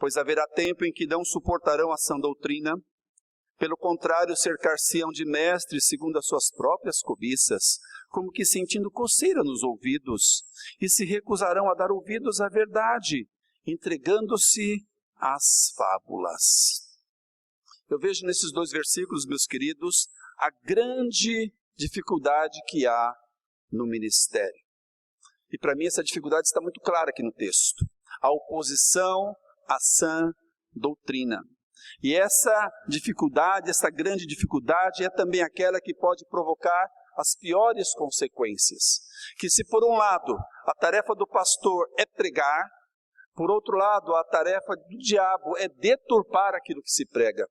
Pois haverá tempo em que não suportarão a sã doutrina, pelo contrário, cercar-se-ão de mestres segundo as suas próprias cobiças, como que sentindo coceira nos ouvidos, e se recusarão a dar ouvidos à verdade, entregando-se às fábulas. Eu vejo nesses 2 versículos, meus queridos, a grande dificuldade que há no ministério. E para mim essa dificuldade está muito clara aqui no texto. A oposição à sã doutrina. E essa dificuldade, essa grande dificuldade é também aquela que pode provocar as piores consequências. Que se por um lado a tarefa do pastor é pregar, por outro lado a tarefa do diabo é deturpar aquilo que se prega.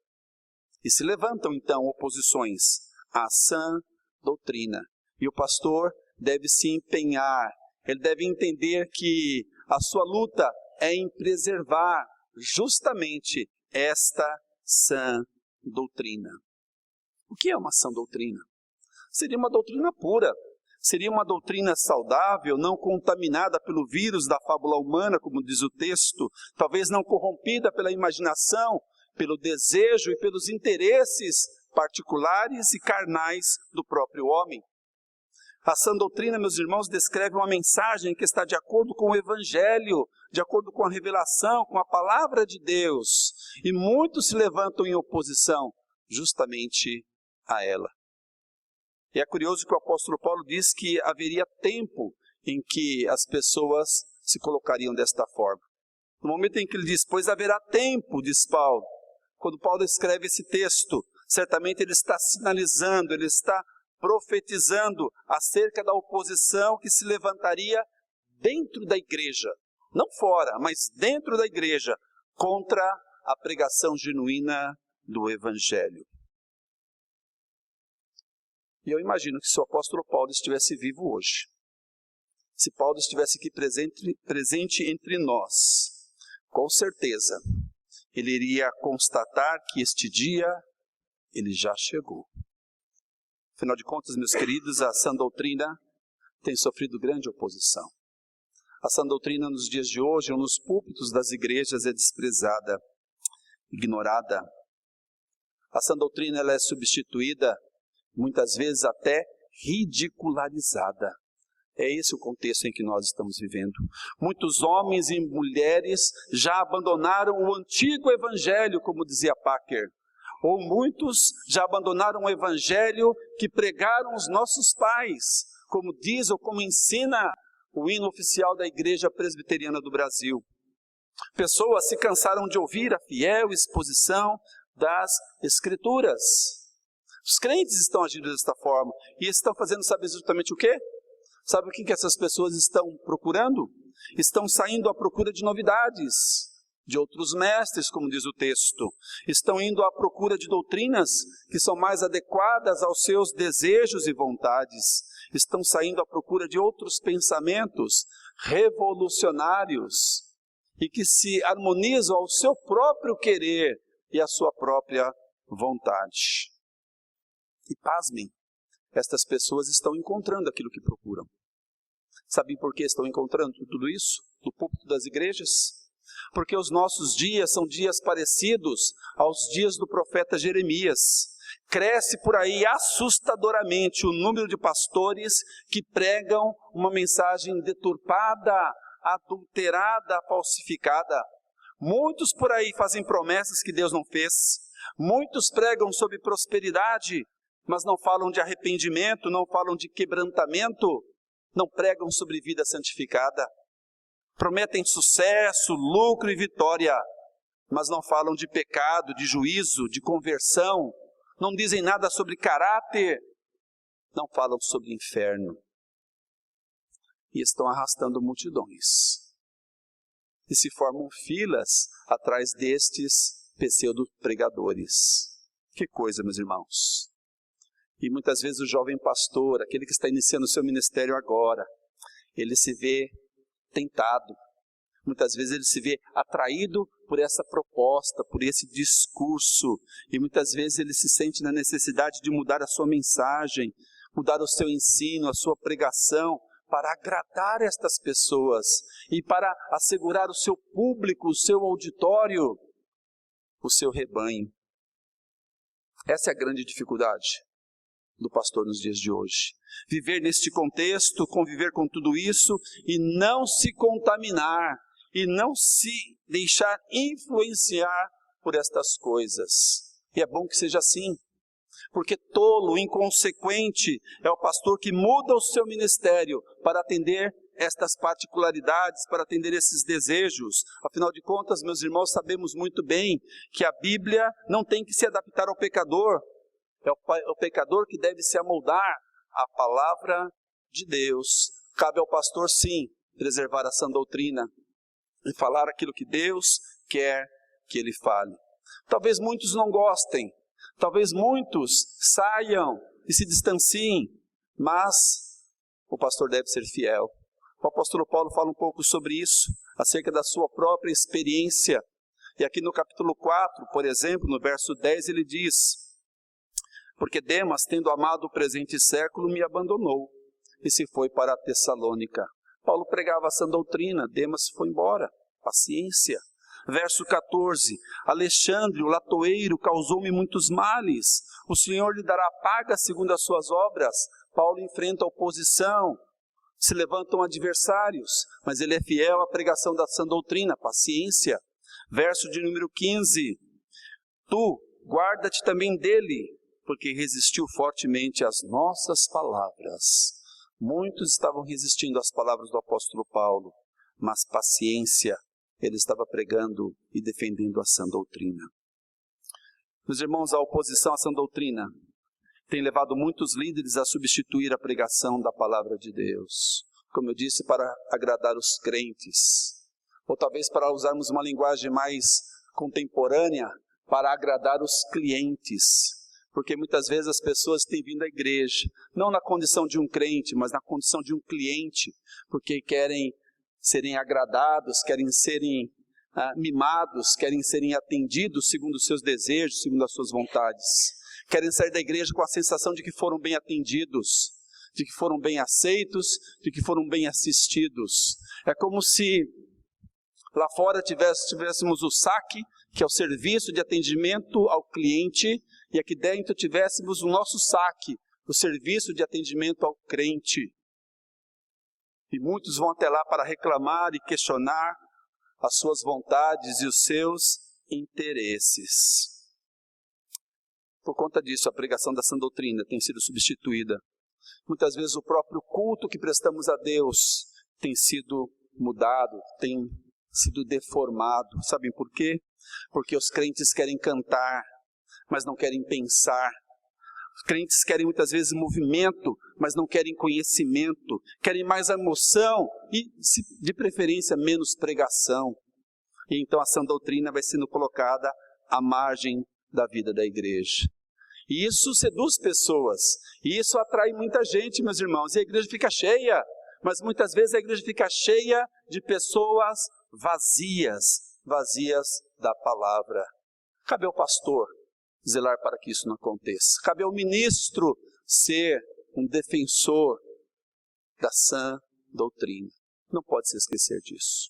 E se levantam então oposições à sã doutrina. E o pastor deve se empenhar, ele deve entender que a sua luta é em preservar justamente esta sã doutrina. O que é uma sã doutrina? Seria uma doutrina pura, seria uma doutrina saudável, não contaminada pelo vírus da fábula humana, como diz o texto, talvez não corrompida pela imaginação, pelo desejo e pelos interesses particulares e carnais do próprio homem. A sã doutrina, meus irmãos, descreve uma mensagem que está de acordo com o Evangelho, de acordo com a revelação, com a palavra de Deus. E muitos se levantam em oposição justamente a ela. E é curioso que o apóstolo Paulo diz que haveria tempo em que as pessoas se colocariam desta forma. No momento em que ele diz, pois haverá tempo, diz Paulo. Quando Paulo escreve esse texto, certamente ele está sinalizando, ele está profetizando acerca da oposição que se levantaria dentro da igreja, não fora, mas dentro da igreja, contra a pregação genuína do Evangelho. E eu imagino que se o apóstolo Paulo estivesse vivo hoje, se Paulo estivesse aqui presente entre nós, com certeza, ele iria constatar que este dia, ele já chegou. Afinal de contas, meus queridos, a sã doutrina tem sofrido grande oposição. A sã doutrina nos dias de hoje, ou nos púlpitos das igrejas, é desprezada, ignorada. A sã doutrina ela é substituída, muitas vezes até ridicularizada. É esse o contexto em que nós estamos vivendo. Muitos homens e mulheres já abandonaram o antigo evangelho, como dizia Packer. Ou muitos já abandonaram o evangelho que pregaram os nossos pais, como diz ou como ensina o hino oficial da Igreja Presbiteriana do Brasil. Pessoas se cansaram de ouvir a fiel exposição das Escrituras. Os crentes estão agindo desta forma e estão fazendo, sabe exatamente o quê? Sabe o que essas pessoas estão procurando? Estão saindo à procura de novidades, de outros mestres, como diz o texto. Estão indo à procura de doutrinas que são mais adequadas aos seus desejos e vontades. Estão saindo à procura de outros pensamentos revolucionários e que se harmonizam ao seu próprio querer e à sua própria vontade. E pasmem, estas pessoas estão encontrando aquilo que procuram. Sabem por que estão encontrando tudo isso no púlpito das igrejas? Porque os nossos dias são dias parecidos aos dias do profeta Jeremias. Cresce por aí assustadoramente o número de pastores que pregam uma mensagem deturpada, adulterada, falsificada. Muitos por aí fazem promessas que Deus não fez. Muitos pregam sobre prosperidade, mas não falam de arrependimento, não falam de quebrantamento, não pregam sobre vida santificada. Prometem sucesso, lucro e vitória, mas não falam de pecado, de juízo, de conversão, não dizem nada sobre caráter, não falam sobre inferno. E estão arrastando multidões. E se formam filas atrás destes pseudo-pregadores. Que coisa, meus irmãos. E muitas vezes o jovem pastor, aquele que está iniciando o seu ministério agora, ele se vê tentado. Muitas vezes ele se vê atraído por essa proposta, por esse discurso. E muitas vezes ele se sente na necessidade de mudar a sua mensagem, mudar o seu ensino, a sua pregação, para agradar estas pessoas e para assegurar o seu público, o seu auditório, o seu rebanho. Essa é a grande dificuldade do pastor nos dias de hoje. Viver neste contexto, conviver com tudo isso e não se contaminar e não se deixar influenciar por estas coisas. E é bom que seja assim, porque tolo, inconsequente é o pastor que muda o seu ministério para atender estas particularidades, para atender esses desejos. Afinal de contas, meus irmãos, sabemos muito bem que a Bíblia não tem que se adaptar ao pecador. É o pecador que deve se amoldar à palavra de Deus. Cabe ao pastor, sim, preservar a sã doutrina e falar aquilo que Deus quer que ele fale. Talvez muitos não gostem, talvez muitos saiam e se distanciem, mas o pastor deve ser fiel. O apóstolo Paulo fala um pouco sobre isso, acerca da sua própria experiência. E aqui no capítulo 4, por exemplo, no verso 10, ele diz: porque Demas, tendo amado o presente século, me abandonou e se foi para a Tessalônica. Paulo pregava a sã doutrina, Demas foi embora. Paciência. Verso 14, Alexandre, o latoeiro, causou-me muitos males. O Senhor lhe dará paga segundo as suas obras. Paulo enfrenta a oposição, se levantam adversários, mas ele é fiel à pregação da sã doutrina. Paciência. Verso de número 15, tu, guarda-te também dele, porque resistiu fortemente às nossas palavras. Muitos estavam resistindo às palavras do apóstolo Paulo, mas paciência, ele estava pregando e defendendo a sã doutrina. Meus irmãos, a oposição à sã doutrina tem levado muitos líderes a substituir a pregação da palavra de Deus, como eu disse, para agradar os crentes, ou talvez para usarmos uma linguagem mais contemporânea, para agradar os clientes. Porque muitas vezes as pessoas têm vindo à igreja, não na condição de um crente, mas na condição de um cliente, porque querem serem agradados, querem serem mimados, querem serem atendidos segundo os seus desejos, segundo as suas vontades. Querem sair da igreja com a sensação de que foram bem atendidos, de que foram bem aceitos, de que foram bem assistidos. É como se lá fora tivéssemos o saque, que é o serviço de atendimento ao cliente, e aqui dentro tivéssemos o nosso saque, o serviço de atendimento ao crente. E muitos vão até lá para reclamar e questionar as suas vontades e os seus interesses. Por conta disso, a pregação da sã doutrina tem sido substituída. Muitas vezes o próprio culto que prestamos a Deus tem sido mudado, tem sido deformado. Sabem por quê? Porque os crentes querem cantar, mas não querem pensar. Os crentes querem muitas vezes movimento, mas não querem conhecimento. Querem mais emoção e, de preferência, menos pregação. E então a sã doutrina vai sendo colocada à margem da vida da igreja. E isso seduz pessoas. E isso atrai muita gente, meus irmãos. E a igreja fica cheia. Mas muitas vezes a igreja fica cheia de pessoas vazias da palavra. Cabe ao pastor zelar para que isso não aconteça. Cabe ao ministro ser um defensor da sã doutrina. Não pode se esquecer disso.